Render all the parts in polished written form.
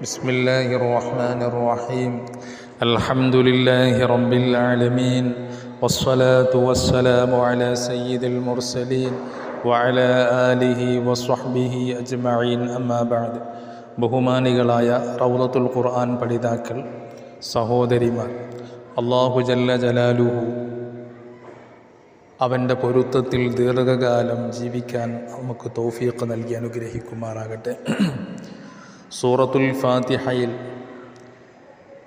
بسم الله الرحمن الرحيم الحمد لله رب العالمين والصلاة والسلام على سيد المرسلين وعلى آله وصحبه أجمعين أما بعد ബഹുമാനികളായ റൗളത്തുൽ ഖുർആൻ പഠിതാക്കൾ, സഹോദരിമാർ, അല്ലാഹു ജല്ല ജലാലുഹു അവൻ്റെ പൊരുത്തത്തിൽ ദീർഘകാലം ജീവിക്കാൻ നമുക്ക് തൗഫീഖ് നൽകി അനുഗ്രഹിക്കുമാറാകട്ടെ. സൂറത്തുൽ ഫാത്തിഹയിൽ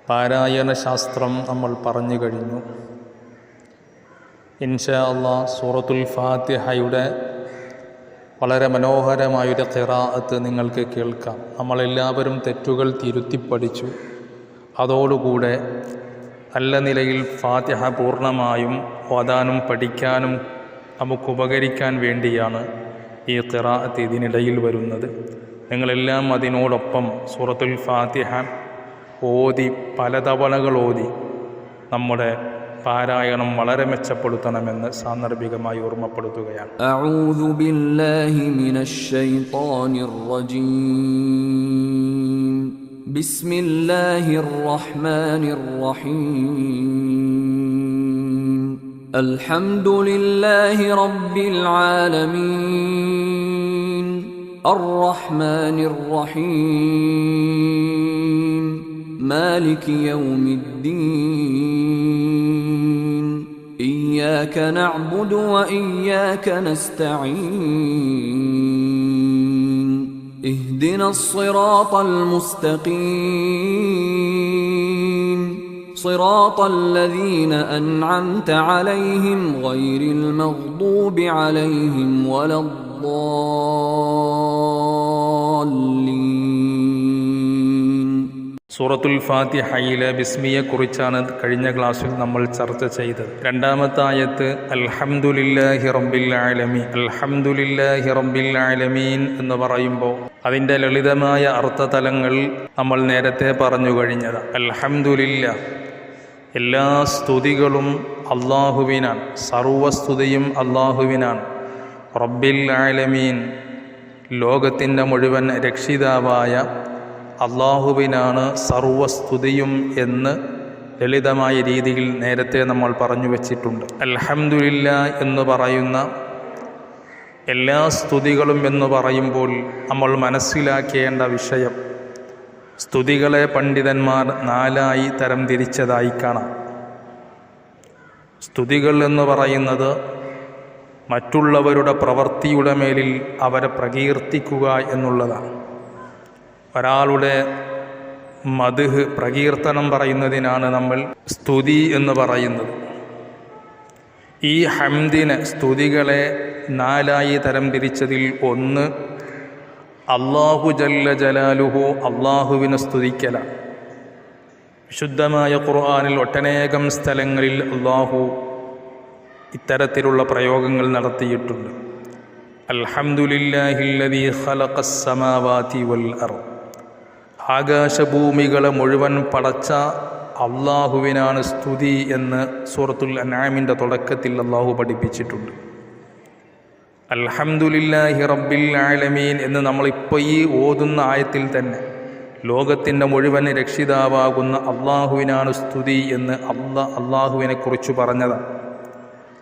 പാരായണ ശാസ്ത്രം നമ്മൾ പറഞ്ഞു കഴിഞ്ഞു. ഇൻഷാ അല്ലാഹ് സൂറത്തുൽ ഫാത്തിഹയുടെ വളരെ മനോഹരമായൊരു ഖിറാഅത്ത് നിങ്ങൾക്ക് കേൾക്കാം. നമ്മളെല്ലാവരും തെറ്റുകൾ തിരുത്തി പഠിച്ചു. അതോടുകൂടെ നല്ല നിലയിൽ ഫാത്തിഹ പൂർണ്ണമായും ഓതാനും പഠിക്കാനും നമുക്ക് ഉപകരിക്കാൻ വേണ്ടിയാണ് ഈ ഖിറാഅത്ത് ഇതിനിടയിൽ വരുന്നത്. നിങ്ങളെല്ലാം അതിനോടൊപ്പം സൂറത്തുൽ ഫാത്തിഹ ഓതി പല തവണകൾ ഓതി നമ്മുടെ പാരായണം വളരെ മെച്ചപ്പെടുത്തണമെന്ന് സാന്ദർഭികമായി ഓർമ്മപ്പെടുത്തുകയാണ്. അഊദു ബില്ലാഹി മിനശ് ശൈത്വാനിർ റജീം. ബിസ്മില്ലാഹിർ റഹ്മാനിർ റഹീം. അൽഹംദുലില്ലാഹി റബ്ബിൽ ആലമീൻ. അർറഹ്മാനിർ റഹീം. മാലികി യൗമിദ്ദീൻ. ഇയ്യാക നഅ്ബുദു വഇയ്യാക നസ്തഈൻ. ഇഹ്ദിനസ് സിറാത്തൽ മുസ്തഖീം. സിറാത്തൽ ലദീന അൻഅംത അലൈഹിം ഗൈറിൽ മഗ്ദൂബി അലൈഹിം വലദ്ദാല്ലീൻ. സൂറത്തുൽ ഫാത്തിഹയിലെ ബിസ്മിയെക്കുറിച്ചാണ് കഴിഞ്ഞ ക്ലാസ്സിൽ നമ്മൾ ചർച്ച ചെയ്തത്. രണ്ടാമത്തെ ആയത്ത് അൽഹംദുലില്ലാഹി റബ്ബിൽ ആലമീൻ. അൽഹംദുലില്ലാഹി റബ്ബിൽ ആലമീൻ എന്ന് പറയുമ്പോൾ അതിൻ്റെ ലളിതമായ അർത്ഥതലങ്ങൾ നമ്മൾ നേരത്തെ പറഞ്ഞു കഴിഞ്ഞത്. അൽഹംദുലില്ലാ, എല്ലാ സ്തുതികളും അള്ളാഹുവിനാണ്, സർവസ്തുതിയും അള്ളാഹുവിനാണ്. റബ്ബിൽ ആലമീൻ, ലോകത്തിൻ്റെ മുഴുവൻ രക്ഷിതാവായ അള്ളാഹുവിനാണ് സർവസ്തുതിയും എന്ന് ലളിതമായ രീതിയിൽ നേരത്തെ നമ്മൾ പറഞ്ഞു വച്ചിട്ടുണ്ട്. അൽഹംദുലില്ലാ എന്ന് പറയുന്ന എല്ലാ സ്തുതികളും എന്ന് പറയുമ്പോൾ നമ്മൾ മനസ്സിലാക്കേണ്ട വിഷയം, സ്തുതികളെ പണ്ഡിതന്മാർ നാലായി തരം തിരിച്ചതായി കാണാം. സ്തുതികൾ എന്ന് പറയുന്നത് മറ്റുള്ളവരുടെ പ്രവൃത്തിയുടെ മേലിൽ അവരെ പ്രകീർത്തിക്കുക എന്നുള്ളതാണ്. ഒരാളുടെ മദ്ഹ്, പ്രകീർത്തനം പറയുന്നതിനാണ് നമ്മൾ സ്തുതി എന്ന് പറയുന്നത്. ഈ ഹംദിനെ, സ്തുതികളെ നാലായി തരം തിരിച്ചതിൽ ഒന്ന് അല്ലാഹു ജല്ല ജലാലുഹു, അള്ളാഹുവിനെ സ്തുതിക്കലാണ്. വിശുദ്ധമായ ഖുർആനിൽ ഒട്ടനേകം സ്ഥലങ്ങളിൽ അള്ളാഹു ഇത്തരത്തിലുള്ള പ്രയോഗങ്ങൾ നടത്തിയിട്ടുണ്ട്. അൽഹംദുലില്ലാഹില്ലദീ ഖലഖസ് സമാവാതി വൽ അർദ്. ആകാശഭൂമികളെ മുഴുവൻ പടച്ച അള്ളാഹുവിനാണ് സ്തുതി എന്ന് സൂറത്തുൽ അൻആമിൻ്റെ തുടക്കത്തിൽ അള്ളാഹു പഠിപ്പിച്ചിട്ടുണ്ട്. അൽഹംദുലില്ലാഹി റബ്ബിൽ ആലമീൻ എന്ന് നമ്മളിപ്പോൾ ഈ ഓതുന്ന ആയത്തിൽ തന്നെ ലോകത്തിൻ്റെ മുഴുവൻ രക്ഷിതാവാകുന്ന അള്ളാഹുവിനാണ് സ്തുതി എന്ന് അള്ളാഹുവിനെ കുറിച്ച് പറഞ്ഞതാണ്.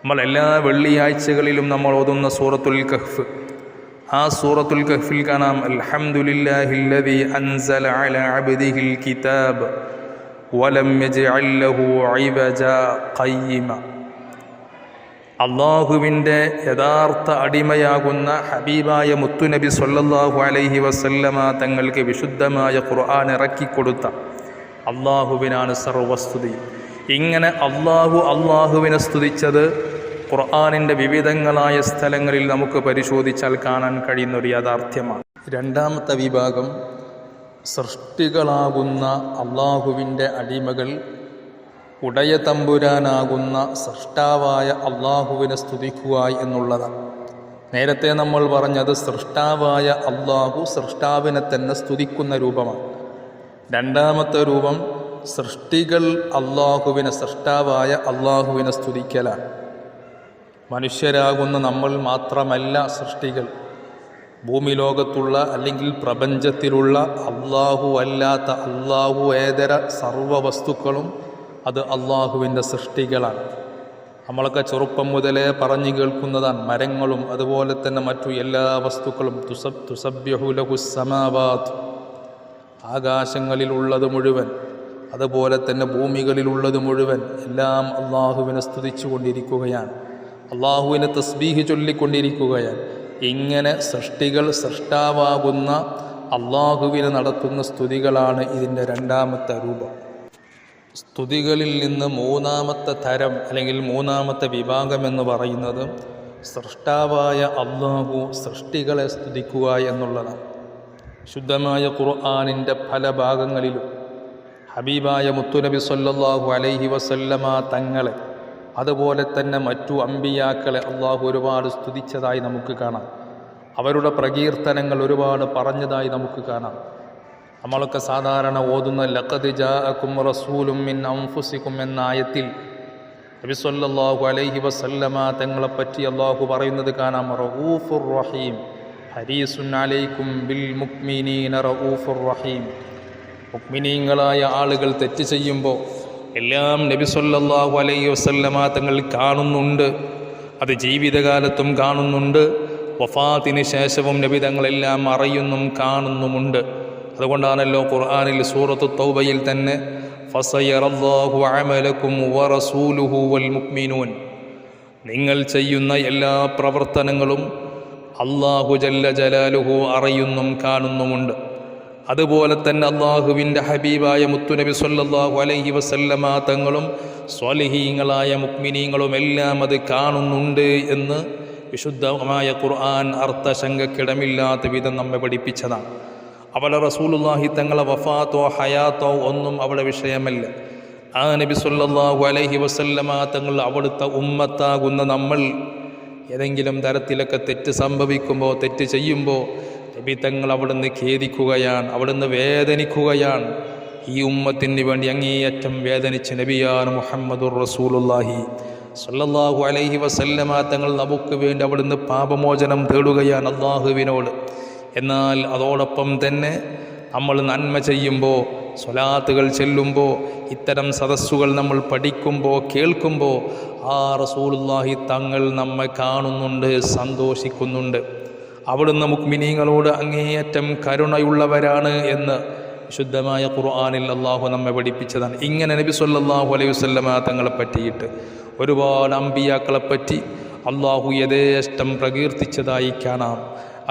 നമ്മൾ എല്ലാ വെള്ളിയാഴ്ചകളിലും നമ്മൾ ഓതുന്ന സൂറത്തുൽ കഹ്ഫ്, ആ സൂറത്തുൽ കഹ്ഫിൽ കാണാം അൽഹംദുലില്ലാഹില്ലദീ അൻസല അലാ അബ്ദിഹിൽ കിതാബ് വലം യജ്അൽ ലഹു ഇവജാ ഖയ്യിമ. അള്ളാഹുവിൻ്റെ യഥാർത്ഥ അടിമയാകുന്ന ഹബീബായ മുത്തുനബി സ്വല്ലല്ലാഹു അലൈഹി വസല്ലമ തങ്ങൾക്ക് വിശുദ്ധമായ ഖുർആൻ ഇറക്കിക്കൊടുത്ത അള്ളാഹുവിനാണ് സർവസ്തുതി. ഇങ്ങനെ അള്ളാഹുവിനെ സ്തുതിച്ചത് ഖുർആനിൻ്റെ വിവിധങ്ങളായ സ്ഥലങ്ങളിൽ നമുക്ക് പരിശോധിച്ചാൽ കാണാൻ കഴിയുന്നൊരു യാഥാർത്ഥ്യമാണ്. രണ്ടാമത്തെ വിഭാഗം, സൃഷ്ടികളാകുന്ന അള്ളാഹുവിൻ്റെ അടിമകൾ ഉടയ തമ്പുരാനാകുന്ന സൃഷ്ടാവായ അള്ളാഹുവിനെ സ്തുതിക്കുക എന്നുള്ളതാണ്. നേരത്തെ നമ്മൾ പറഞ്ഞത് സൃഷ്ടാവായ അള്ളാഹു സൃഷ്ടാവിനെ തന്നെ സ്തുതിക്കുന്ന രൂപമാണ്. രണ്ടാമത്തെ രൂപം സൃഷ്ടികൾ അള്ളാഹുവിനെ, സൃഷ്ടാവായ അള്ളാഹുവിനെ സ്തുതിക്കലാണ്. മനുഷ്യരാകുന്ന നമ്മൾ മാത്രമല്ല സൃഷ്ടികൾ. ഭൂമി ലോകത്തുള്ള അല്ലെങ്കിൽ പ്രപഞ്ചത്തിലുള്ള അള്ളാഹു അല്ലാത്ത അള്ളാഹു ഏതര സർവ്വ വസ്തുക്കളും അത് അള്ളാഹുവിൻ്റെ സൃഷ്ടികളാണ്. നമ്മളൊക്കെ ചെറുപ്പം മുതലേ പറഞ്ഞു കേൾക്കുന്നതാണ്. മരങ്ങളും അതുപോലെ തന്നെ മറ്റു എല്ലാ വസ്തുക്കളും തുസബ്ബിഹു ലഹുസ് സമാവാത്ത്, ആകാശങ്ങളിലുള്ളത് മുഴുവൻ അതുപോലെ തന്നെ ഭൂമികളിലുള്ളത് മുഴുവൻ എല്ലാം അള്ളാഹുവിനെ സ്തുതിച്ചു കൊണ്ടിരിക്കുകയാണ്, അള്ളാഹുവിനെ തസ്ബീഹ് ചൊല്ലിക്കൊണ്ടിരിക്കുകയാണ്. ഇങ്ങനെ സൃഷ്ടികൾ സൃഷ്ടാവാകുന്ന അള്ളാഹുവിനെ നടത്തുന്ന സ്തുതികളാണ് ഇതിൻ്റെ രണ്ടാമത്തെ രൂപം. സ്തുതികളിൽ നിന്ന് മൂന്നാമത്തെ തരം അല്ലെങ്കിൽ മൂന്നാമത്തെ വിഭാഗം എന്ന് പറയുന്നത് സൃഷ്ടാവായ അള്ളാഹു സൃഷ്ടികളെ സ്തുതിക്കുക എന്നുള്ളതാണ്. ശുദ്ധമായ ഖുർആനിൻ്റെ പല ഭാഗങ്ങളിലും ഹബീബായ മുത്തുനബി സ്വല്ലല്ലാഹു അലൈഹി വസല്ലമ തങ്ങളെ അതുപോലെ തന്നെ മറ്റു അമ്പിയാക്കളെ അള്ളാഹു ഒരുപാട് സ്തുതിച്ചതായി നമുക്ക് കാണാം. അവരുടെ പ്രകീർത്തനങ്ങൾ ഒരുപാട് പറഞ്ഞതായി നമുക്ക് കാണാം. നമ്മളൊക്കെ സാധാരണ ഓതുന്ന ലഖദ് ജാഅകും റസൂലും മിൻ അൻഫുസികും എന്ന ആയത്തിൽ നബി സ്വല്ലല്ലാഹു അലൈഹി വസല്ലമ തങ്ങളെപ്പറ്റി അള്ളാഹു പറയുന്നത് കാണാം. റഊഫുർ റഹീം, ഹരീസുൻ അലൈക്കും ബിൽ മുഅ്മിനീന റഊഫുർ റഹീം. മുഅ്മിനീങ്ങളായ ആളുകൾ തെറ്റ് ചെയ്യുമ്പോൾ എല്ലാം നബി സ്വല്ലല്ലാഹു അലൈഹി വസല്ലമ തങ്ങൾ കാണുന്നുണ്ട്. അത് ജീവിതകാലത്തും കാണുന്നുണ്ട്, വഫാത്തിന് ശേഷവും നബി തങ്ങളെല്ലാം അറിയുന്നും കാണുന്നുമുണ്ട്. അതുകൊണ്ടാണല്ലോ ഖുർആനിൽ സൂറത്തു തൗബയിൽ തന്നെ ഫസയറല്ലാഹു അമലക്കും വറസൂലുഹു വൽ മുഅ്മിനൂൻ, നിങ്ങൾ ചെയ്യുന്ന എല്ലാ പ്രവർത്തനങ്ങളും അല്ലാഹു ജല്ല ജലാലുഹു അറിയുന്നും കാണുന്നുമുണ്ട്. അതുപോലെ തന്നെ അള്ളാഹുവിൻ്റെ ഹബീബായ മുത്തുനബി സ്വല്ലല്ലാഹു അലൈഹി വസല്ലമ തങ്ങളും സ്വാലിഹീങ്ങളായ മുഅ്മിനീങ്ങളും എല്ലാം അത് കാണുന്നുണ്ട് എന്ന് വിശുദ്ധമായ ഖുർആൻ അർത്ഥശങ്കക്കിടമില്ലാത്ത വിധം നമ്മെ പഠിപ്പിച്ചതാണ്. അവളെ റസൂലുള്ളാഹി തങ്ങളെ വഫാത്തോ ഹയാത്തോ ഒന്നും അവിടെ വിഷയമല്ല. ആ നബി സ്വല്ലല്ലാഹു അലൈഹി വസല്ലമ തങ്ങൾ അവിടുത്തെ ഉമ്മത്താകുന്ന നമ്മൾ ഏതെങ്കിലും തരത്തിലൊക്കെ തെറ്റ് സംഭവിക്കുമ്പോൾ, തെറ്റ് ചെയ്യുമ്പോൾ നബി തങ്ങൾ അവിടുന്ന് ഖേദിക്കുകയാണ്, അവിടുന്ന് വേദനിക്കുകയാണ്. ഈ ഉമ്മത്തിന് വേണ്ടി അങ്ങേയറ്റം വേദനിച്ച നബിയാണ് മുഹമ്മദുർ റസൂലുള്ളാഹി സ്വല്ലല്ലാഹു അലൈഹി വസല്ലമ തങ്ങൾ നമുക്ക് വേണ്ടി അവിടുന്ന് പാപമോചനം തേടുകയാണ് അള്ളാഹുവിനോട്. എന്നാൽ അതോടൊപ്പം തന്നെ നമ്മൾ നന്മ ചെയ്യുമ്പോൾ, സ്വലാത്തുകൾ ചെല്ലുമ്പോൾ, ഇത്തരം സദസ്സുകൾ നമ്മൾ പഠിക്കുമ്പോൾ, കേൾക്കുമ്പോൾ ആ റസൂലുള്ളാഹി തങ്ങൾ നമ്മെ കാണുന്നുണ്ട്, സന്തോഷിക്കുന്നുണ്ട്. അവിടുന്ന് മുഅ്മിനീങ്ങളോട് അങ്ങേയറ്റം കരുണയുള്ളവരാണ് എന്ന് ശുദ്ധമായ ഖുർആനിൽ അള്ളാഹു നമ്മെ പഠിപ്പിച്ചതാണ്. ഇങ്ങനെ നബി സ്വല്ലല്ലാഹു അലൈഹി വസല്ലമ തങ്ങളെ പറ്റിയിട്ട് ഒരുപാട് അമ്പിയാക്കളെപ്പറ്റി അള്ളാഹു യഥേഷ്ടം പ്രകീർത്തിച്ചതായി കാണാം.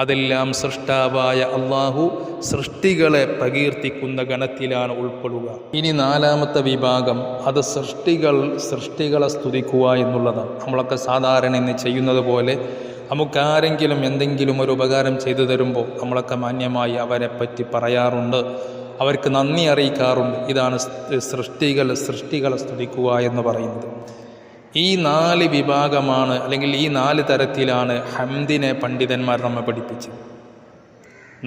അതെല്ലാം സൃഷ്ടാവായ അള്ളാഹു സൃഷ്ടികളെ പ്രകീർത്തിക്കുന്ന ഗണത്തിലാണ് ഉൾപ്പെടുക. ഇനി നാലാമത്തെ വിഭാഗം അത് സൃഷ്ടികളെ സ്തുതിക്കുക എന്നുള്ളതാണ്. നമ്മളൊക്കെ സാധാരണ ഇന്ന് ചെയ്യുന്നത് പോലെ നമുക്കാരെങ്കിലും എന്തെങ്കിലും ഒരു ഉപകാരം ചെയ്തു തരുമ്പോൾ നമ്മളൊക്കെ മാന്യമായി അവരെ പറ്റി പറയാറുണ്ട്, അവർക്ക് നന്ദി അറിയിക്കാറുണ്ട്. ഇതാണ് സൃഷ്ടികളെ സ്തുതിക്കുക എന്ന് പറയുന്നത്. ഈ 4 വിഭാഗമാണ് അല്ലെങ്കിൽ ഈ 4 തരത്തിലാണ് ഹംദിനെ പണ്ഡിതന്മാർ നമ്മെ പഠിപ്പിച്ചത്.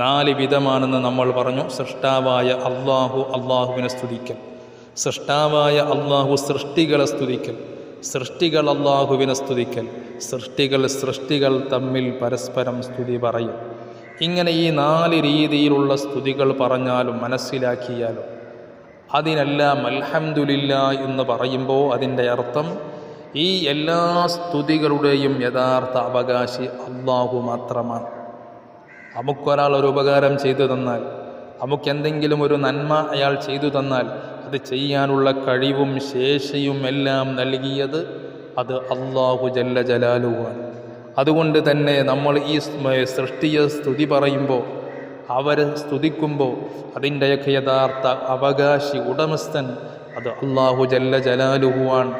4 വിധമാണെന്ന് നമ്മൾ പറഞ്ഞു. സൃഷ്ടാവായ അള്ളാഹുവിനെ സ്തുതിക്കൽ, സൃഷ്ടാവായ അള്ളാഹു സൃഷ്ടികളെ സ്തുതിക്കൽ, സൃഷ്ടികൾ അള്ളാഹുവിനെ സ്തുതിക്കൽ, സൃഷ്ടികൾ തമ്മിൽ പരസ്പരം സ്തുതി പറയും. ഇങ്ങനെ ഈ 4 രീതിയിലുള്ള സ്തുതികൾ പറഞ്ഞാലും മനസ്സിലാക്കിയാലും അതിനെല്ലാം അൽഹംദുലില്ലാ എന്ന് പറയുമ്പോൾ അതിൻ്റെ അർത്ഥം ഈ എല്ലാ സ്തുതികളുടെയും യഥാർത്ഥ അവകാശി അള്ളാഹു മാത്രമാണ്. നമുക്കൊരാൾ ഒരു ഉപകാരം ചെയ്തു തന്നാൽ, നമുക്കെന്തെങ്കിലും ഒരു നന്മ അയാൾ ചെയ്തു തന്നാൽ അത് ചെയ്യാനുള്ള കഴിവും ശേഷിയും എല്ലാം നൽകിയത് അത് അള്ളാഹു ജല്ല ജലാലുവാണ്. അതുകൊണ്ട് തന്നെ നമ്മൾ ഈ സൃഷ്ടിയെ സ്തുതി പറയുമ്പോൾ, അവരെ സ്തുതിക്കുമ്പോൾ അതിൻ്റെയൊക്കെ യഥാർത്ഥ അവകാശി ഉടമസ്ഥൻ അത് അള്ളാഹു ജല്ല ജലാലുവാണ്.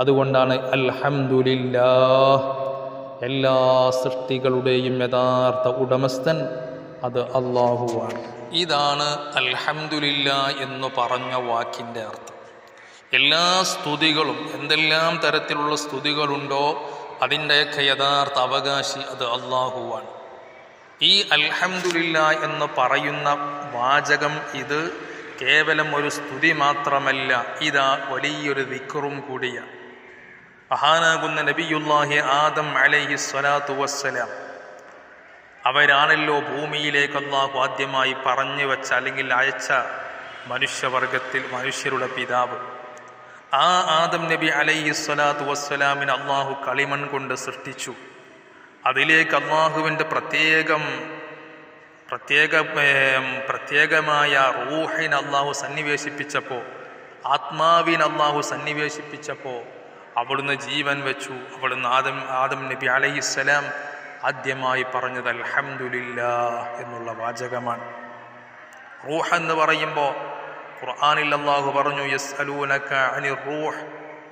അതുകൊണ്ടാണ് അൽഹംദുലില്ലാഹ്, എല്ലാ സൃഷ്ടികളുടെയും യഥാർത്ഥ ഉടമസ്ഥൻ അത് അള്ളാഹുവാണ്. ഇതാണ് അൽഹംദുലില്ലാ എന്ന് പറഞ്ഞ വാക്കിൻ്റെ അർത്ഥം. എല്ലാ സ്തുതികളും, എന്തെല്ലാം തരത്തിലുള്ള സ്തുതികളുണ്ടോ അതിൻ്റെയൊക്കെ യഥാർത്ഥ അവകാശി അത് അള്ളാഹുവാണ്. ഈ അൽഹംദുലില്ലാ എന്ന് പറയുന്ന വാചകം ഇത് കേവലം ഒരു സ്തുതി മാത്രമല്ല, ഇതാ വലിയൊരു ദിക്റും കൂടിയാണ്. മഹാനാകുന്ന നബിയുല്ലാഹി ആദം അലൈഹി സ്വലാത്തു വസ്സലാം അവരാണല്ലോ ഭൂമിയിലേക്ക് അല്ലാഹു ആദ്യമായി പറഞ്ഞു വെച്ച അല്ലെങ്കിൽ അയച്ച മനുഷ്യരുടെ പിതാവ്. ആ ആദം നബി അലൈഹിസ്സലാത്തു വസ്സലാമിനെ അല്ലാഹു കളിമൺ കൊണ്ട് സൃഷ്ടിച്ചു. അതിലേക്ക് അല്ലാഹുവിൻ്റെ പ്രത്യേകമായ റൂഹിനെ അല്ലാഹു സന്നിവേശിപ്പിച്ചപ്പോൾ, ആത്മാവിനെ അല്ലാഹു സന്നിവേശിപ്പിച്ചപ്പോൾ അവിടുന്ന് ജീവൻ വെച്ചു. അവിടുന്ന് ആദം നബി അലൈഹിസ്സലാം ആദ്യമായി പറഞ്ഞത് അൽഹംദുലില്ലാഹ് എന്നുള്ള വാചകമാണ്. റൂഹ് എന്ന് പറയുമ്പോൾ ഖുർആനിൽ അല്ലാഹു പറഞ്ഞു, യസ്അലൂനക അനിർ റൂഹ്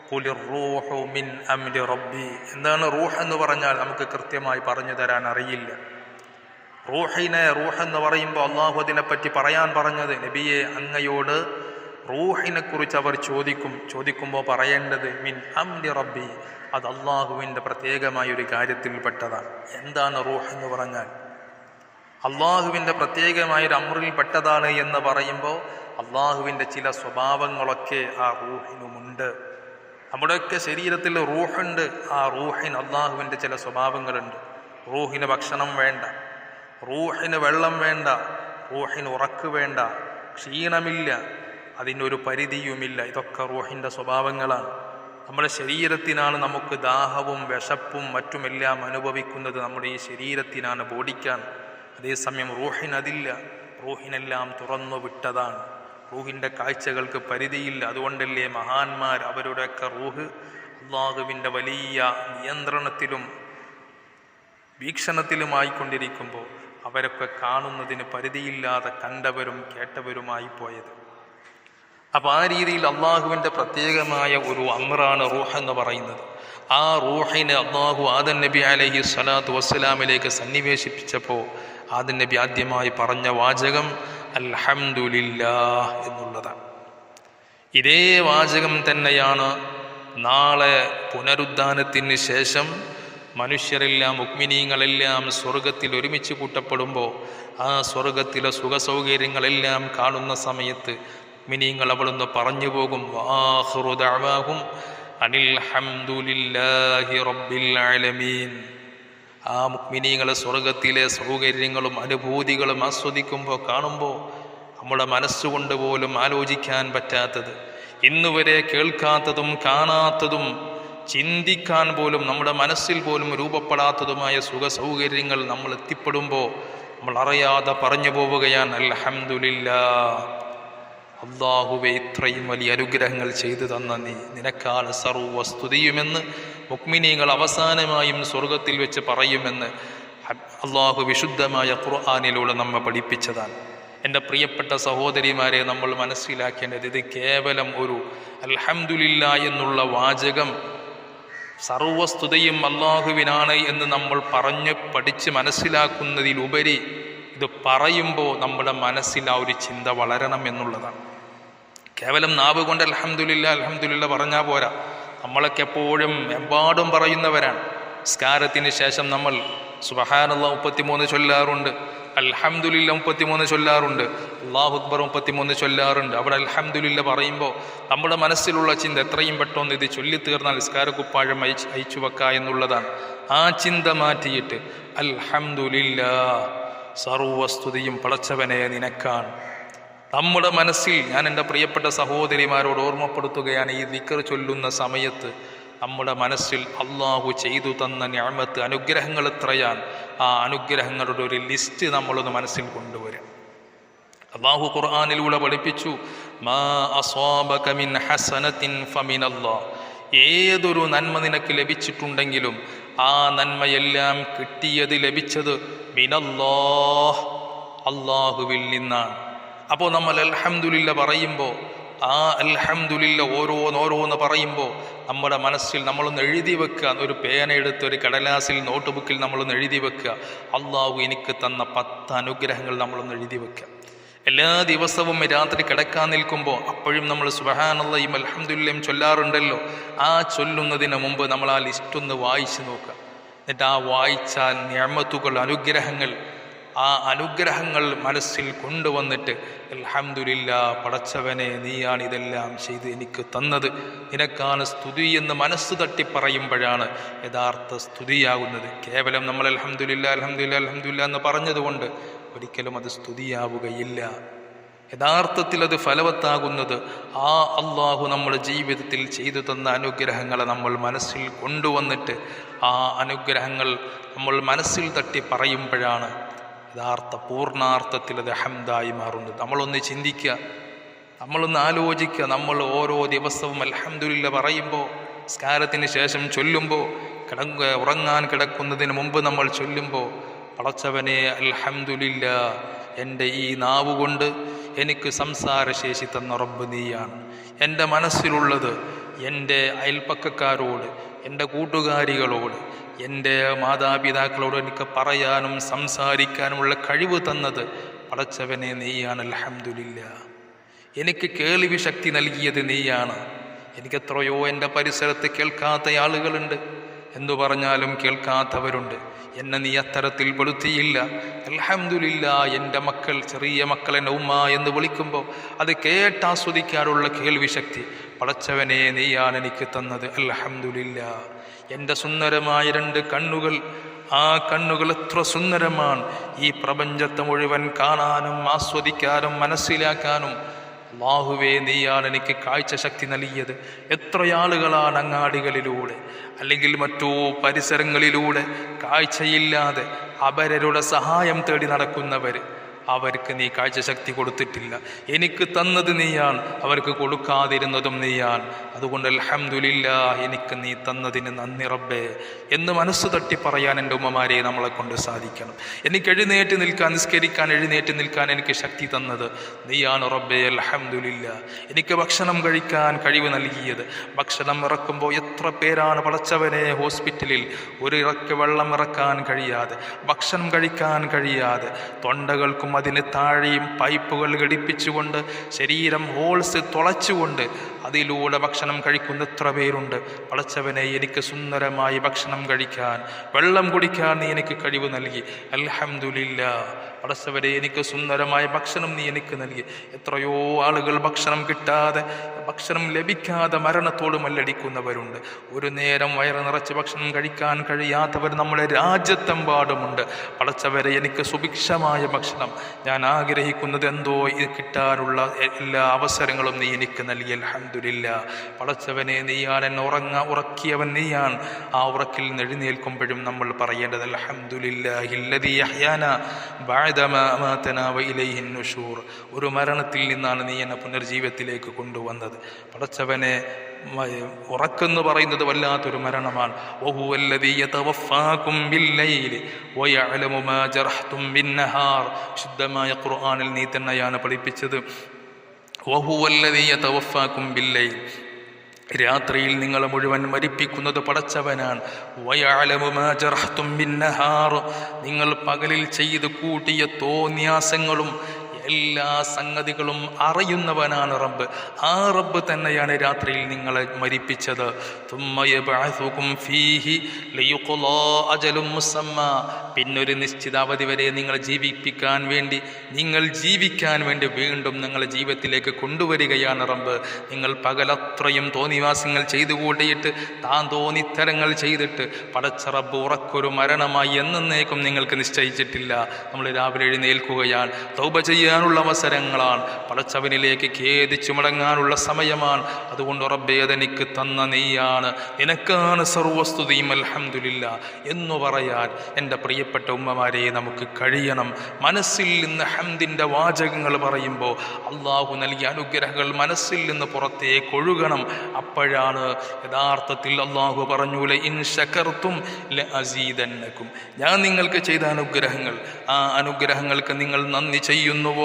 ഖുലിർ റൂഹു മിൻ അംരി റബ്ബി. എന്താണ് റൂഹ് എന്ന് പറഞ്ഞാൽ നമുക്ക് കൃത്യമായി പറഞ്ഞു തരാൻ അറിയില്ല. റൂഹ് എന്ന് പറയുമ്പോൾ അല്ലാഹു അതിനെപ്പറ്റി പറയാൻ പറഞ്ഞത്, നബിയെ അങ്ങയോട് റൂഹിനെ കുറിച്ച് അവർ ചോദിക്കുമ്പോൾ പറയേണ്ടത് മിൻ അംരി റബ്ബി, അത് അള്ളാഹുവിൻ്റെ പ്രത്യേകമായ ഒരു കാര്യത്തിൽപ്പെട്ടതാണ്. എന്താണ് റൂഹ് എന്ന് പറഞ്ഞാൽ? അള്ളാഹുവിൻ്റെ പ്രത്യേകമായൊരു അമ്രിൽപ്പെട്ടതാണ് എന്ന് പറയുമ്പോൾ അള്ളാഹുവിൻ്റെ ചില സ്വഭാവങ്ങളൊക്കെ ആ റൂഹിനുമുണ്ട്. നമ്മുടെയൊക്കെ ശരീരത്തിൽ റൂഹുണ്ട്. ആ റൂഹിന് അള്ളാഹുവിൻ്റെ ചില സ്വഭാവങ്ങളുണ്ട്. റൂഹിന് ഭക്ഷണം വേണ്ട, റൂഹിന് വെള്ളം വേണ്ട, റൂഹിന് ഉറക്ക് വേണ്ട, ക്ഷീണമില്ല, അതിനൊരു പരിധിയുമില്ല. ഇതൊക്കെ റൂഹിൻ്റെ സ്വഭാവങ്ങളാണ്. നമ്മുടെ ശരീരത്തിനാണ് നമുക്ക് ദാഹവും വിശപ്പും മറ്റുമെല്ലാം അനുഭവിക്കുന്നത്. നമ്മുടെ ഈ ശരീരത്തിനാണ്, ബോഡിക്കാണ്. അതേസമയം റൂഹിനതില്ല. റൂഹിനെല്ലാം തുറന്നു വിട്ടതാണ്. റൂഹിൻ്റെ കാഴ്ചകൾക്ക് പരിധിയില്ല. അതുകൊണ്ടല്ലേ മഹാന്മാർ അവരുടെയൊക്കെ റൂഹ് അള്ളാഹുവിൻ്റെ വലിയ നിയന്ത്രണത്തിലും വീക്ഷണത്തിലുമായിക്കൊണ്ടിരിക്കുമ്പോൾ അവരൊക്കെ കാണുന്നതിന് പരിധിയില്ലാതെ കണ്ടവരും കേട്ടവരുമായി പോയത്. അപ്പം ആ രീതിയിൽ അള്ളാഹുവിൻ്റെ പ്രത്യേകമായ ഒരു അമ്രാണ് റൂഹ് എന്ന് പറയുന്നത്. ആ റൂഹിനെ അള്ളാഹു ആദം നബി അലൈഹി സ്വലാത്തു വസ്സലാമിലേക്ക് സന്നിവേശിപ്പിച്ചപ്പോൾ ആദം നബി ആദ്യമായി പറഞ്ഞ വാചകം അൽഹംദുലില്ലാഹ് എന്നുള്ളതാണ്. ഇതേ വാചകം തന്നെയാണ് നാളെ പുനരുദ്ധാനത്തിന് ശേഷം മനുഷ്യരെല്ലാം മുഅ്മിനീങ്ങളെല്ലാം സ്വർഗത്തിൽ ഒരുമിച്ച് കൂട്ടപ്പെടുമ്പോൾ ആ സ്വർഗത്തിലെ സുഖസൗകര്യങ്ങളെല്ലാം കാണുന്ന സമയത്ത് മുഅ്മിനീങ്ങൾ അവിടുന്ന് പറഞ്ഞു പോകും, വആഖിറു ദഅവാഹും അനിൽ ഹംദുലില്ലാഹി റബ്ബിൽ ആലമീൻ. ആ മുഅ്മിനീങ്ങളെ സ്വർഗത്തിലെ സൗകര്യങ്ങളും അനുഭൂതികളും ആസ്വദിക്കുമ്പോൾ കാണുമ്പോൾ നമ്മുടെ മനസ്സുകൊണ്ട് പോലും ആലോചിക്കാൻ പറ്റാത്തത്, ഇന്നുവരെ കേൾക്കാത്തതും കാണാത്തതും ചിന്തിക്കാൻ പോലും നമ്മുടെ മനസ്സിൽ പോലും രൂപപ്പെടാത്തതുമായ സുഖ സൗകര്യങ്ങൾ നമ്മൾ എത്തിപ്പെടുമ്പോൾ നമ്മൾ അറിയാതെ പറഞ്ഞു പോവുകയാണ് അൽഹംദുലില്ലാഹ്. അല്ലാഹുവേ, ഇത്രയും വലിയ അനുഗ്രഹങ്ങൾ ചെയ്തു തന്ന നിനക്കാണ് സർവ്വസ്തുതിയുമെന്ന് മുഅ്മിനീങ്ങൾ അവസാനമായും സ്വർഗത്തിൽ വെച്ച് പറയുമെന്ന് അല്ലാഹു വിശുദ്ധമായ ഖുർആനിലൂടെ നമ്മെ പഠിപ്പിച്ചതാണ്. എൻ്റെ പ്രിയപ്പെട്ട സഹോദരിമാരെ, നമ്മൾ മനസ്സിലാക്കേണ്ടത് ഇത് കേവലം ഒരു അൽഹംദുലില്ലാഹ് എന്നുള്ള വാചകം സർവസ്തുതിയും അല്ലാഹുവിനാണ് എന്ന് നമ്മൾ പറഞ്ഞ് പഠിച്ച് മനസ്സിലാക്കുന്നതിലുപരി ഇത് പറയുമ്പോൾ നമ്മുടെ മനസ്സിൽ ആ ഒരു ചിന്ത വളരണം എന്നുള്ളതാണ്. കേവലം നാവ് കൊണ്ട് അൽഹംദുലില്ലാഹ് അൽഹംദുലില്ലാഹ് പറഞ്ഞാൽ പോരാ. നമ്മളൊക്കെ എപ്പോഴും എമ്പാടും പറയുന്നവരാണ്. നിസ്കാരത്തിന് ശേഷം നമ്മൾ സുബ്ഹാനല്ലാഹ് 33 ചൊല്ലാറുണ്ട്, അൽഹംദുലില്ലാഹ് 33 ചൊല്ലാറുണ്ട്, അല്ലാഹു അക്ബർ 33 ചൊല്ലാറുണ്ട്. അവിടെ അൽഹംദുലില്ലാഹ് പറയുമ്പോൾ നമ്മുടെ മനസ്സിലുള്ള ചിന്ത എത്രയും പെട്ടെന്ന് ഇത് ചൊല്ലിത്തീർന്നാൽ നിസ്കാരക്കുപ്പാഴം അയച്ചു വെക്കുക എന്നുള്ളതാണ്. ആ ചിന്ത മാറ്റിയിട്ട് അൽഹംദുലില്ലാഹ്, സർവ്വസ്തുതിയും പടച്ചവനെ നിനക്കാണ്. നമ്മുടെ മനസ്സിൽ ഞാൻ എൻ്റെ പ്രിയപ്പെട്ട സഹോദരിമാരോട് ഓർമ്മപ്പെടുത്തുകയാണ്, ഈ ദിക്ർ ചൊല്ലുന്ന സമയത്ത് നമ്മുടെ മനസ്സിൽ അള്ളാഹു ചെയ്തു തന്ന നിഅമത്ത് അനുഗ്രഹങ്ങൾ എത്രയാണ്, ആ അനുഗ്രഹങ്ങളുടെ ഒരു ലിസ്റ്റ് നമ്മളൊന്ന് മനസ്സിൽ കൊണ്ടുവരാം. അള്ളാഹു ഖുർആനിലൂടെ പഠിപ്പിച്ചു, മാ അസ്വാബക മിൻ ഹസനത്തിൻ ഫമിനല്ലാഹ്. ഏതൊരു നന്മ നിനക്ക് ലഭിച്ചിട്ടുണ്ടെങ്കിലും ആ നന്മയെല്ലാം കിട്ടിയത് ലഭിച്ചത് മിനല്ലാഹ്, അള്ളാഹുവിൽ നിന്നാണ്. അപ്പോൾ നമ്മൾ അൽഹംദുലില്ലാഹ് പറയുമ്പോൾ ആ അൽഹംദുലില്ലാഹ് ഓരോന്ന് പറയുമ്പോൾ നമ്മുടെ മനസ്സിൽ നമ്മളൊന്ന് എഴുതി വെക്കുക. ഒരു പേന എടുത്ത് ഒരു കടലാസിൽ നോട്ട് ബുക്കിൽ നമ്മളൊന്ന് എഴുതി വെക്കുക, അള്ളാഹു എനിക്ക് തന്ന 10 അനുഗ്രഹങ്ങൾ നമ്മളൊന്ന് എഴുതി വെക്കുക. എല്ലാ ദിവസവും രാത്രി കിടക്കാൻ നിൽക്കുമ്പോൾ അപ്പോഴും നമ്മൾ സുബ്ഹാനല്ലാഹും അൽഹംദുലില്ലാഹും ചൊല്ലാറുണ്ടല്ലോ. ആ ചൊല്ലുന്നതിന് മുമ്പ് നമ്മൾ ആ ലിസ്റ്റൊന്ന് വായിച്ചു നോക്കുക. എന്നിട്ട് ആ വായിച്ച നിഅമത്തുകൾ അനുഗ്രഹങ്ങൾ ആ അനുഗ്രഹങ്ങൾ മനസ്സിൽ കൊണ്ടുവന്നിട്ട് അൽഹംദുലില്ലാ പടച്ചവനെ നീയാണ് ഇതെല്ലാം ചെയ്ത് എനിക്ക് തന്നത്, നിനക്കാണ് സ്തുതി എന്ന് മനസ്സ് തട്ടി പറയുമ്പോഴാണ് യഥാർത്ഥ സ്തുതിയാകുന്നത്. കേവലം നമ്മൾ അൽഹംദുലില്ലാ അൽഹംദുലില്ലാ അൽഹംദുലില്ലാ എന്ന് പറഞ്ഞതുകൊണ്ട് ഒരിക്കലും അത് സ്തുതിയാവുകയില്ല. യഥാർത്ഥത്തിൽ അത് ഫലവത്താകുന്നത് ആ അള്ളാഹു നമ്മുടെ ജീവിതത്തിൽ ചെയ്തു തന്ന അനുഗ്രഹങ്ങളെ നമ്മൾ മനസ്സിൽ കൊണ്ടുവന്നിട്ട് ആ അനുഗ്രഹങ്ങൾ നമ്മൾ മനസ്സിൽ തട്ടി പറയുമ്പോഴാണ് യഥാർത്ഥ പൂർണ്ണാർത്ഥത്തിൽ അത് ഹംദായി മാറുന്നത്. നമ്മളൊന്ന് ചിന്തിക്കുക, നമ്മളൊന്ന് ആലോചിക്കുക. നമ്മൾ ഓരോ ദിവസവും അൽഹംദുലില്ലാ പറയുമ്പോൾ, നിസ്കാരത്തിന് ശേഷം ചൊല്ലുമ്പോൾ, ഉറങ്ങാൻ കിടക്കുന്നതിന് മുമ്പ് നമ്മൾ ചൊല്ലുമ്പോൾ, പടച്ചവനെ അൽഹംദുലില്ലാ എൻ്റെ ഈ നാവുകൊണ്ട് എനിക്ക് സംസാരശേഷി തന്ന റബ്ബ് നീയാണ്. എൻ്റെ മനസ്സിലുള്ളത് എൻ്റെ അയൽപ്പക്കക്കാരോട്, എൻ്റെ കൂട്ടുകാരികളോട്, എൻ്റെ മാതാപിതാക്കളോട് എനിക്ക് പറയാനും സംസാരിക്കാനുമുള്ള കഴിവ് തന്നത് പടച്ചവനെ നീയാണ്. അൽഹംദുലില്ലാ എനിക്ക് കേൾവി ശക്തി നൽകിയത് നീയാണ്. എനിക്കെത്രയോ എൻ്റെ പരിസരത്ത് കേൾക്കാത്ത ആളുകളുണ്ട്, എന്തു പറഞ്ഞാലും കേൾക്കാത്തവരുണ്ട്. എന്നെ നീ അത്തരത്തിൽ പെടുത്തിയില്ല. അൽഹംദുലില്ലാ എൻ്റെ മക്കൾ, ചെറിയ മക്കൾ എന്നെ ഉമ്മ എന്ന് വിളിക്കുമ്പോൾ അത് കേട്ടാസ്വദിക്കാനുള്ള കേൾവി ശക്തി പടച്ചവനെ നീയാണ് എനിക്ക് തന്നത്. അൽഹംദുലില്ലാ എൻ്റെ സുന്ദരമായ 2 കണ്ണുകൾ, ആ കണ്ണുകൾ എത്ര സുന്ദരമാണ്. ഈ പ്രപഞ്ചത്തെ മുഴുവൻ കാണാനും ആസ്വദിക്കാനും മനസ്സിലാക്കാനും അല്ലാഹുവേ നീയാണ് എനിക്ക് കാഴ്ച ശക്തി നൽകിയത്. എത്രയാളുകളാണ് അങ്ങാടികളിലൂടെ അല്ലെങ്കിൽ മറ്റു പരിസരങ്ങളിലൂടെ കാഴ്ചയില്ലാതെ അപരരുടെ സഹായം തേടി നടക്കുന്നവർ. അവർക്ക് നീ കാഴ്ചശക്തി കൊടുത്തിട്ടില്ല. എനിക്ക് തന്നത് നീയാണ്, അവർക്ക് കൊടുക്കാതിരുന്നതും നീയാണ്. അതുകൊണ്ട് അൽഹംദുലില്ലാ എനിക്ക് നീ തന്നതിന് നന്ദി റബ്ബേ എന്ന് മനസ്സ് തട്ടി പറയാൻ എൻ്റെ ഉമ്മമാരെ നമ്മളെ കൊണ്ട് സാധിക്കണം. എനിക്ക് എഴുന്നേറ്റ് നിൽക്കാൻ, നിസ്കരിക്കാൻ എഴുന്നേറ്റ് നിൽക്കാൻ എനിക്ക് ശക്തി തന്നത് നീയാണ് റബ്ബേ. അൽഹംദുലില്ലാ എനിക്ക് ഭക്ഷണം കഴിക്കാൻ കഴിവ് നൽകിയത്. ഭക്ഷണം ഇറക്കുമ്പോൾ എത്ര പേരാണ് പടച്ചവനെ ഹോസ്പിറ്റലിൽ ഒരു ഇറക്ക് വെള്ളം ഇറക്കാൻ കഴിയാതെ, ഭക്ഷണം കഴിക്കാൻ കഴിയാതെ, തൊണ്ടകൾക്കും അതിന് താഴെയും പൈപ്പുകൾ ഘടിപ്പിച്ചുകൊണ്ട് ശരീരം ഹോൾസ് തുളച്ചുകൊണ്ട് അതിലൂടെ ഭക്ഷണം കഴിക്കുന്ന എത്ര പേരുണ്ട്. പടച്ചവനെ എനിക്ക് സുന്ദരമായി ഭക്ഷണം കഴിക്കാൻ, വെള്ളം കുടിക്കാൻ നീ എനിക്ക് കഴിവ് നൽകി. അൽഹംദുലില്ലാ പടച്ചവനെ എനിക്ക് സുന്ദരമായ ഭക്ഷണം നീ എനിക്ക് നൽകി. എത്രയോ ആളുകൾ ഭക്ഷണം കിട്ടാതെ, ഭക്ഷണം ലഭിക്കാതെ മരണത്തോട് മല്ലടിക്കുന്നവരുണ്ട്. ഒരു നേരം വയറ് നിറച്ച് ഭക്ഷണം കഴിക്കാൻ കഴിയാത്തവർ നമ്മുടെ രാജ്യത്തെമ്പാടുമുണ്ട്. പടച്ചവരെ എനിക്ക് സുഭിക്ഷമായ ഭക്ഷണം ഞാൻ ആഗ്രഹിക്കുന്നത് എന്തോ ഇത് കിട്ടാനുള്ള എല്ലാ അവസരങ്ങളും നീ എനിക്ക് നൽകി. അൽഹംദുലില്ലാ പടച്ചവനെ നീയാണ് എന്നെ ഉറക്കിയവൻ നീയാണ്. ആ ഉറക്കിൽ നിന്ന് എഴുന്നേൽക്കുമ്പോഴും നമ്മൾ പറയേണ്ടത് അൽഹംദുലില്ലാഹില്ലദീ അഹ്യാനാ ബഅദമാ അമാതനാ വഇലൈഹിൻ നുശൂർ. ഒരു മരണത്തിൽ നിന്നാണ് നീ എന്നെ പുനർജീവിതത്തിലേക്ക് കൊണ്ടുവന്നത്. പടച്ചവനെ ഉറക്കെന്ന് പറയുന്നത് വല്ലാത്തൊരു മരണമാണ്. വഹുവല്ലദീ യതവഫാകും ബില്ലൈലി വയഅലമു മാ ജറഹ്തും ബിന്നഹാർ. ശുദ്ധമായ ഖുർആനിൽ നീ തന്നെയാണ് പഠിപ്പിച്ചത്. വഹുവല്ലദീ യതവഫാകും ബില്ലൈൽ, രാത്രിയിൽ നിങ്ങളെ മുഴുവൻ മരിപ്പിക്കുന്നത് പടച്ചവനാണ്. വയഅലമു മാ ജറഹ്തും ബിന്നഹാർ, നിങ്ങൾ പകലിൽ ചെയ്ത് കൂട്ടിയ തോന്യാസങ്ങളും എല്ലാ സംഗതികളും അറിയുന്നവനാണ് റബ്ബ്. ആ റബ്ബ് തന്നെയാണ് രാത്രിയിൽ നിങ്ങളെ മരിപ്പിച്ചത്. പിന്നൊരു നിശ്ചിത അവധി വരെ നിങ്ങൾ ജീവിക്കാൻ വേണ്ടി വീണ്ടും നിങ്ങളെ ജീവിതത്തിലേക്ക് കൊണ്ടുവരികയാണ് റബ്ബ്. നിങ്ങൾ പകലത്രയും തോന്നിവാസങ്ങൾ ചെയ്തു കൂട്ടിയിട്ട് താൻ തോന്നിത്തരങ്ങൾ ചെയ്തിട്ട് പടച്ച റബ്ബ് ഉറക്കൊരു മരണമായി എന്നേക്കും നിങ്ങൾക്ക് നിശ്ചയിച്ചിട്ടില്ല. നമ്മൾ രാവിലെ എഴുന്നേൽക്കുകയാണ്, തൗബ ചെയ്യാനുള്ള അവസരങ്ങളാണ്, പടച്ചവനിലേക്ക് ഖേദിച്ചു മടങ്ങാനുള്ള സമയമാണ്. അതുകൊണ്ട് റബ്ബേ അതെനിക്ക് തന്ന നീയാണ്, നിനക്കാണ് സർവസ്തുതിയും അൽഹംദുലില്ലാ എന്നു പറയാൻ എൻ്റെ പ്രിയപ്പെട്ട ഉമ്മമാരെ നമുക്ക് കഴിയണം. മനസ്സിൽ നിന്ന് ഹംദിൻ്റെ വാചകങ്ങൾ പറയുമ്പോൾ അള്ളാഹു നൽകിയ അനുഗ്രഹങ്ങൾ മനസ്സിൽ നിന്ന് പുറത്തേക്ക് ഒഴുകണം. അപ്പോഴാണ് യഥാർത്ഥത്തിൽ അള്ളാഹു പറഞ്ഞു ലഇൻ ശകർതും ലഅസീദന്നകും. ഞാൻ നിങ്ങൾക്ക് ചെയ്ത അനുഗ്രഹങ്ങൾ, ആ അനുഗ്രഹങ്ങൾക്ക് നിങ്ങൾ നന്ദി ചെയ്യുന്നുവോ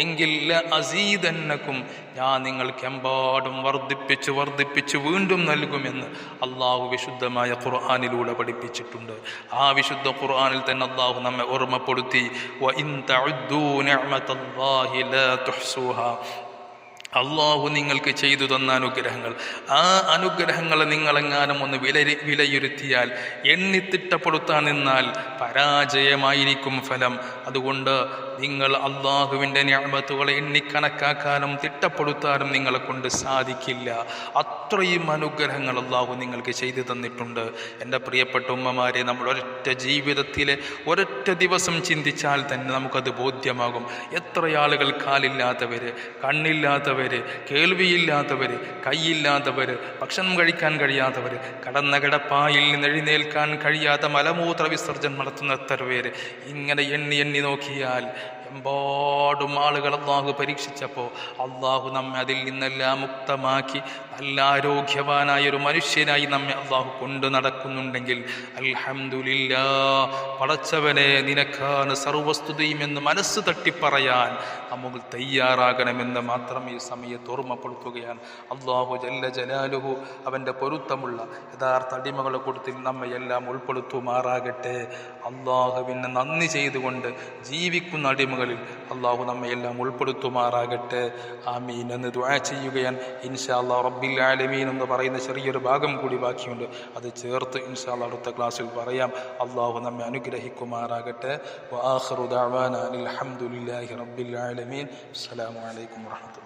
എങ്കിൽ ലഅസീദന്നകും, ഞാൻ നിങ്ങൾക്ക് എമ്പാടും വർദ്ധിപ്പിച്ച് വീണ്ടും നൽകുമെന്ന് അള്ളാഹു വിശുദ്ധമായ ഖുർആനിലൂടെ പഠിപ്പിച്ചിട്ടുണ്ട്. ആ വിശുദ്ധ ഖുർആനിൽ തന്നെ അള്ളാഹു നമ്മെ ഓർമ്മപ്പെടുത്തി വഇൻ തഉദ്ദൂ നിഅമതല്ലാഹി ലാ തുഹ്സൂഹാ. അള്ളാഹു നിങ്ങൾക്ക് ചെയ്തു തന്ന അനുഗ്രഹങ്ങൾ, ആ അനുഗ്രഹങ്ങളെ നിങ്ങളെങ്ങാനും ഒന്ന് വിലയിരുത്തിയാൽ, എണ്ണിത്തിട്ടപ്പെടുത്താൻ നിന്നാൽ പരാജയമായിരിക്കും ഫലം. അതുകൊണ്ട് നിങ്ങൾ അള്ളാഹുവിൻ്റെ നിഅമത്തുകളെ എണ്ണിക്കണക്കാക്കാനും തിട്ടപ്പെടുത്താനും നിങ്ങളെ കൊണ്ട് സാധിക്കില്ല. അത്രയും അനുഗ്രഹങ്ങൾ അള്ളാഹു നിങ്ങൾക്ക് ചെയ്തു തന്നിട്ടുണ്ട്. എൻ്റെ പ്രിയപ്പെട്ട ഉമ്മമാരെ, നമ്മൾ ഒരൊറ്റ ജീവിതത്തിലെ ഒരൊറ്റ ദിവസം ചിന്തിച്ചാൽ തന്നെ നമുക്കത് ബോധ്യമാകും. എത്ര ആളുകൾ കാലില്ലാത്തവർ, കണ്ണില്ലാത്തവർ, കേൾവിയില്ലാത്തവർ, കൈയില്ലാത്തവർ, ഭക്ഷണം കഴിക്കാൻ കഴിയാത്തവർ, കടന്ന കിടപ്പായിൽ നിന്ന് എഴുന്നേൽക്കാൻ കഴിയാത്ത മലമൂത്ര വിസർജനം നടത്തുന്ന എത്ര പേര്, ഇങ്ങനെ എണ്ണി എണ്ണി നോക്കിയാൽ എമ്പാടും ആളുകൾ അള്ളാഹു പരീക്ഷിച്ചപ്പോൾ അള്ളാഹു നമ്മെ അതിൽ നിന്നെല്ലാം മുക്തമാക്കി നല്ല ആരോഗ്യവാനായൊരു മനുഷ്യനായി നമ്മെ അള്ളാഹു കൊണ്ടു നടക്കുന്നുണ്ടെങ്കിൽ അൽഹംദുലില്ലാ, പടച്ചവനെ നിനക്കാണ് സർവസ്തുതിയും എന്ന് മനസ്സ് തട്ടിപ്പറയാൻ നമ്മൾ തയ്യാറാകണമെന്ന് മാത്രം ഈ സമയത്ത് ഓർമ്മപ്പെടുത്തുകയാണ്. അള്ളാഹു ജല്ല ജലാലുഹു അവൻ്റെ പൊരുത്തമുള്ള യഥാർത്ഥ അടിമകളെ കൂട്ടത്തിൽ നമ്മയെല്ലാം ഉൾപ്പെടുത്തുമാറാകട്ടെ. അള്ളാഹുവിന് നന്ദി ചെയ്തുകൊണ്ട് ജീവിക്കുന്ന അടിമകളിൽ അള്ളാഹു നമ്മയെല്ലാം ഉൾപ്പെടുത്തുമാറാകട്ടെ. ആമീൻ എന്ന് ദുആ ചെയ്യുകയാണ്. ഇൻഷാ അല്ലാഹ് റബ്ബിൽ ആലമീൻ എന്ന് പറയുന്ന ചെറിയൊരു ഭാഗം കൂടി ബാക്കിയുണ്ട്, അത് ചേർത്ത് ഇൻഷാ അല്ലാഹ് അടുത്ത ക്ലാസ്സിൽ പറയാം. അള്ളാഹു നമ്മെ അനുഗ്രഹിക്കുമാറാകട്ടെ. വആഖിറു ദഅവാനാ അൽഹംദുലില്ലാഹി റബ്ബിൽ ആലമീൻ. അസ്സലാമു അലൈക്കും വറഹ്മത്തുള്ളാഹി.